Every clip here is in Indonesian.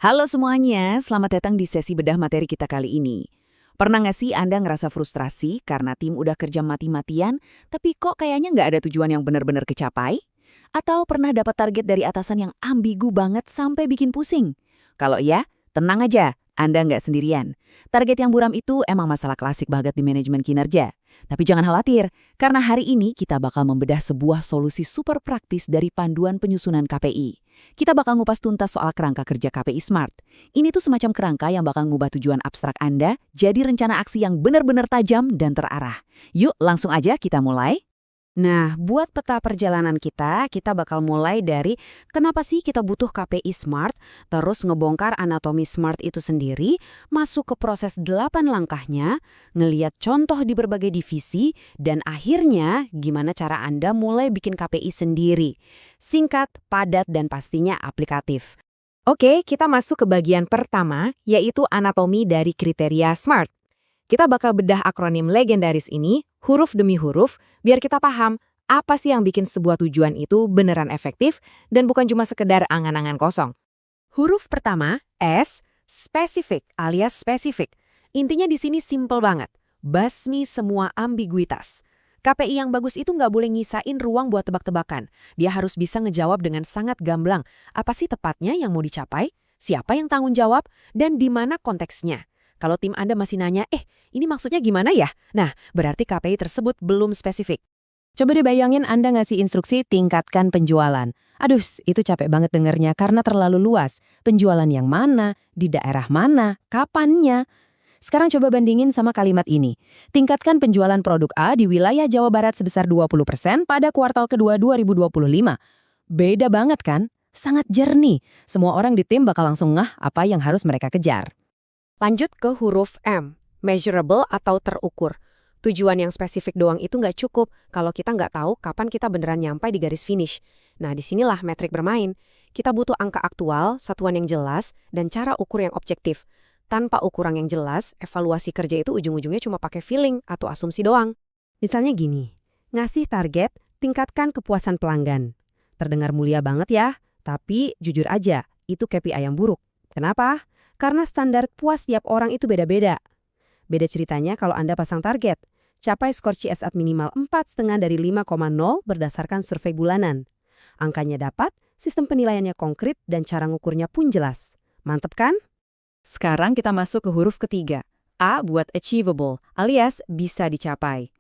Halo semuanya, selamat datang di sesi bedah materi kita kali ini. Pernah nggak sih Anda ngerasa frustrasi karena tim udah kerja mati-matian, tapi kok kayaknya nggak ada tujuan yang benar-benar kecapai? Atau pernah dapat target dari atasan yang ambigu banget sampai bikin pusing? Kalau iya, tenang aja, Anda nggak sendirian. Target yang buram itu emang masalah klasik banget di manajemen kinerja. Tapi jangan khawatir, karena hari ini kita bakal membedah sebuah solusi super praktis dari panduan penyusunan KPI. Kita bakal ngupas tuntas soal kerangka kerja KPI Smart. Ini tuh semacam kerangka yang bakal ngubah tujuan abstrak Anda jadi rencana aksi yang benar-benar tajam dan terarah. Yuk, langsung aja kita mulai. Nah, buat peta perjalanan kita bakal mulai dari kenapa sih kita butuh KPI Smart, terus ngebongkar anatomi Smart itu sendiri, masuk ke proses 8 langkahnya, ngeliat contoh di berbagai divisi, dan akhirnya gimana cara Anda mulai bikin KPI sendiri. Singkat, padat, dan pastinya aplikatif. Oke, kita masuk ke bagian pertama, yaitu anatomi dari kriteria SMART. Kita bakal bedah akronim legendaris ini, huruf demi huruf, biar kita paham apa sih yang bikin sebuah tujuan itu beneran efektif dan bukan cuma sekedar angan-angan kosong. Huruf pertama, S, spesifik alias spesifik. Intinya di sini simple banget, basmi semua ambiguitas. KPI yang bagus itu nggak boleh nyisain ruang buat tebak-tebakan. Dia harus bisa ngejawab dengan sangat gamblang. Apa sih tepatnya yang mau dicapai? Siapa yang tanggung jawab? Dan di mana konteksnya? Kalau tim Anda masih nanya, ini maksudnya gimana ya? Nah, berarti KPI tersebut belum spesifik. Coba deh bayangin Anda ngasih instruksi tingkatkan penjualan. Aduh, itu capek banget dengernya karena terlalu luas. Penjualan yang mana? Di daerah mana? Kapannya? Sekarang coba bandingin sama kalimat ini. Tingkatkan penjualan produk A di wilayah Jawa Barat sebesar 20% pada kuartal kedua 2025. Beda banget kan? Sangat jernih. Semua orang di tim bakal langsung ngeh apa yang harus mereka kejar. Lanjut ke huruf M, measurable atau terukur. Tujuan yang spesifik doang itu nggak cukup kalau kita nggak tahu kapan kita beneran nyampai di garis finish. Nah, disinilah metrik bermain. Kita butuh angka aktual, satuan yang jelas, dan cara ukur yang objektif. Tanpa ukuran yang jelas, evaluasi kerja itu ujung-ujungnya cuma pakai feeling atau asumsi doang. Misalnya gini, ngasih target, tingkatkan kepuasan pelanggan. Terdengar mulia banget ya, tapi jujur aja, itu KPI yang buruk. Kenapa? Karena standar puas tiap orang itu beda-beda. Beda ceritanya kalau Anda pasang target. Capai skor CSAT minimal 4,5 dari 5,0 berdasarkan survei bulanan. Angkanya dapat, sistem penilaiannya konkret dan cara ngukurnya pun jelas. Mantep kan? Sekarang kita masuk ke huruf ketiga. A buat achievable, alias bisa dicapai.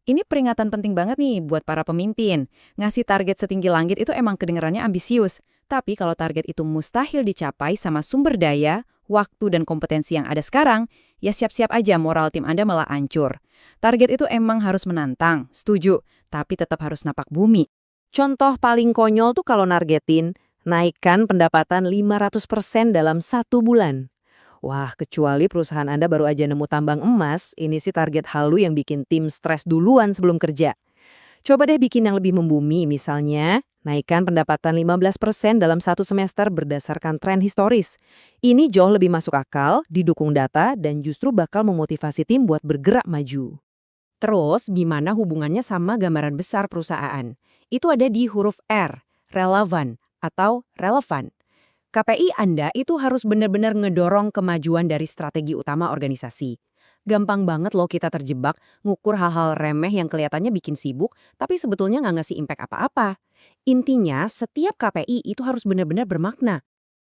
Ini peringatan penting banget nih buat para pemimpin. Ngasih target setinggi langit itu emang kedengarannya ambisius. Tapi kalau target itu mustahil dicapai sama sumber daya, waktu dan kompetensi yang ada sekarang, ya siap-siap aja moral tim Anda malah hancur. Target itu emang harus menantang, setuju, tapi tetap harus napak bumi. Contoh paling konyol tuh kalau nargetin, naikkan pendapatan 500% dalam 1 bulan. Wah, kecuali perusahaan Anda baru aja nemu tambang emas, ini sih target halu yang bikin tim stres duluan sebelum kerja. Coba deh bikin yang lebih membumi, misalnya naikkan pendapatan 15% dalam 1 semester berdasarkan tren historis. Ini jauh lebih masuk akal, didukung data, dan justru bakal memotivasi tim buat bergerak maju. Terus, gimana hubungannya sama gambaran besar perusahaan? Itu ada di huruf R, relevan atau relevan. KPI Anda itu harus benar-benar ngedorong kemajuan dari strategi utama organisasi. Gampang banget loh kita terjebak, ngukur hal-hal remeh yang kelihatannya bikin sibuk, tapi sebetulnya nggak ngasih impact apa-apa. Intinya, setiap KPI itu harus benar-benar bermakna.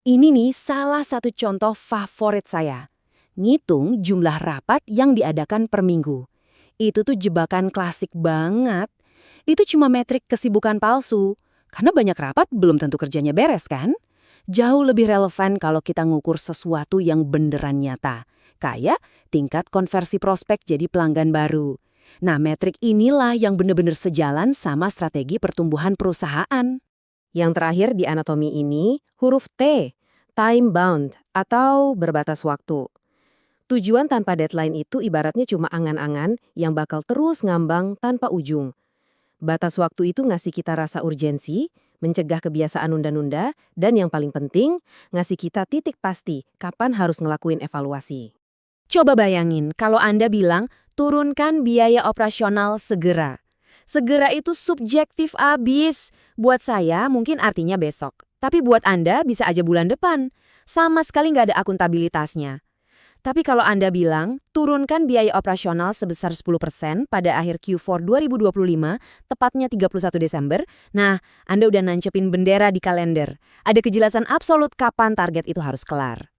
Ini nih salah satu contoh favorit saya. Ngitung jumlah rapat yang diadakan per minggu. Itu tuh jebakan klasik banget. Itu cuma metrik kesibukan palsu. Karena banyak rapat belum tentu kerjanya beres kan? Jauh lebih relevan kalau kita ngukur sesuatu yang beneran nyata. Kayak tingkat konversi prospek jadi pelanggan baru. Nah, metrik inilah yang benar-benar sejalan sama strategi pertumbuhan perusahaan. Yang terakhir di anatomi ini, huruf T, time bound atau berbatas waktu. Tujuan tanpa deadline itu ibaratnya cuma angan-angan yang bakal terus ngambang tanpa ujung. Batas waktu itu ngasih kita rasa urgensi, mencegah kebiasaan nunda-nunda, dan yang paling penting, ngasih kita titik pasti kapan harus ngelakuin evaluasi. Coba bayangin kalau Anda bilang, turunkan biaya operasional segera. Segera itu subjektif abis. Buat saya mungkin artinya besok. Tapi buat Anda bisa aja bulan depan. Sama sekali nggak ada akuntabilitasnya. Tapi kalau Anda bilang, turunkan biaya operasional sebesar 10% pada akhir Q4 2025, tepatnya 31 Desember, nah, Anda udah nancepin bendera di kalender. Ada kejelasan absolut kapan target itu harus kelar.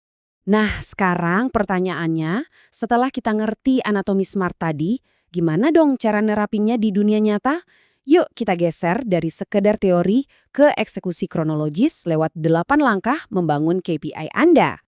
Nah, sekarang pertanyaannya, setelah kita ngerti anatomi SMART tadi, gimana dong cara nerapinnya di dunia nyata? Yuk kita geser dari sekedar teori ke eksekusi kronologis lewat 8 langkah membangun KPI Anda.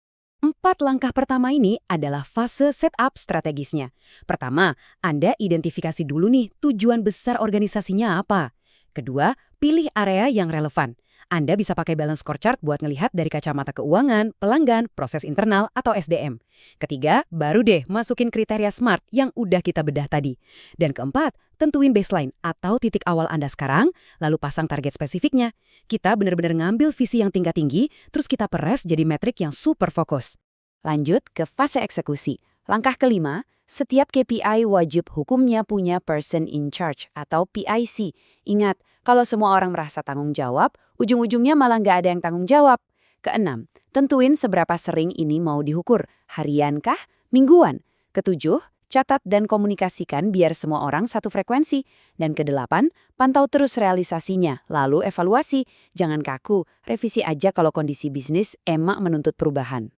4 langkah pertama ini adalah fase setup strategisnya. Pertama, Anda identifikasi dulu nih tujuan besar organisasinya apa. Kedua, pilih area yang relevan. Anda bisa pakai balance scorecard buat ngelihat dari kacamata keuangan, pelanggan, proses internal, atau SDM. Ketiga, baru deh masukin kriteria SMART yang udah kita bedah tadi. Dan keempat, tentuin baseline atau titik awal Anda sekarang, lalu pasang target spesifiknya. Kita benar-benar ngambil visi yang tingkat tinggi, terus kita peres jadi metrik yang super fokus. Lanjut ke fase eksekusi. Langkah kelima, setiap KPI wajib hukumnya punya person in charge atau PIC. Ingat, kalau semua orang merasa tanggung jawab, ujung-ujungnya malah nggak ada yang tanggung jawab. Keenam, tentuin seberapa sering ini mau diukur, harian kah, mingguan. Ketujuh, catat dan komunikasikan biar semua orang satu frekuensi. Dan kedelapan, pantau terus realisasinya, lalu evaluasi. Jangan kaku, revisi aja kalau kondisi bisnis emak menuntut perubahan.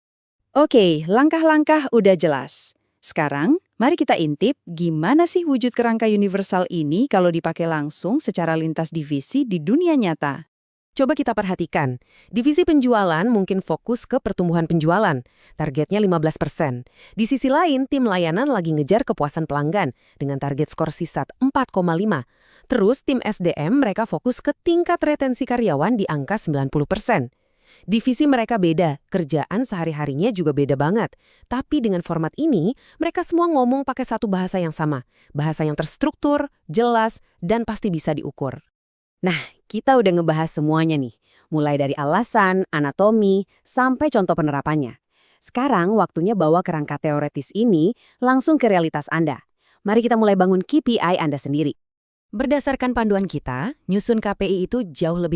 Oke, langkah-langkah udah jelas. Sekarang, mari kita intip gimana sih wujud kerangka universal ini kalau dipakai langsung secara lintas divisi di dunia nyata. Coba kita perhatikan, divisi penjualan mungkin fokus ke pertumbuhan penjualan, targetnya 15%. Di sisi lain, tim layanan lagi ngejar kepuasan pelanggan dengan target skor CSAT 4,5. Terus tim SDM mereka fokus ke tingkat retensi karyawan di angka 90%. Divisi mereka beda, kerjaan sehari-harinya juga beda banget. Tapi dengan format ini, mereka semua ngomong pakai satu bahasa yang sama. Bahasa yang terstruktur, jelas, dan pasti bisa diukur. Nah, kita udah ngebahas semuanya nih. Mulai dari alasan, anatomi, sampai contoh penerapannya. Sekarang waktunya bawa kerangka teoretis ini langsung ke realitas Anda. Mari kita mulai bangun KPI Anda sendiri. Berdasarkan panduan kita, nyusun KPI itu jauh lebih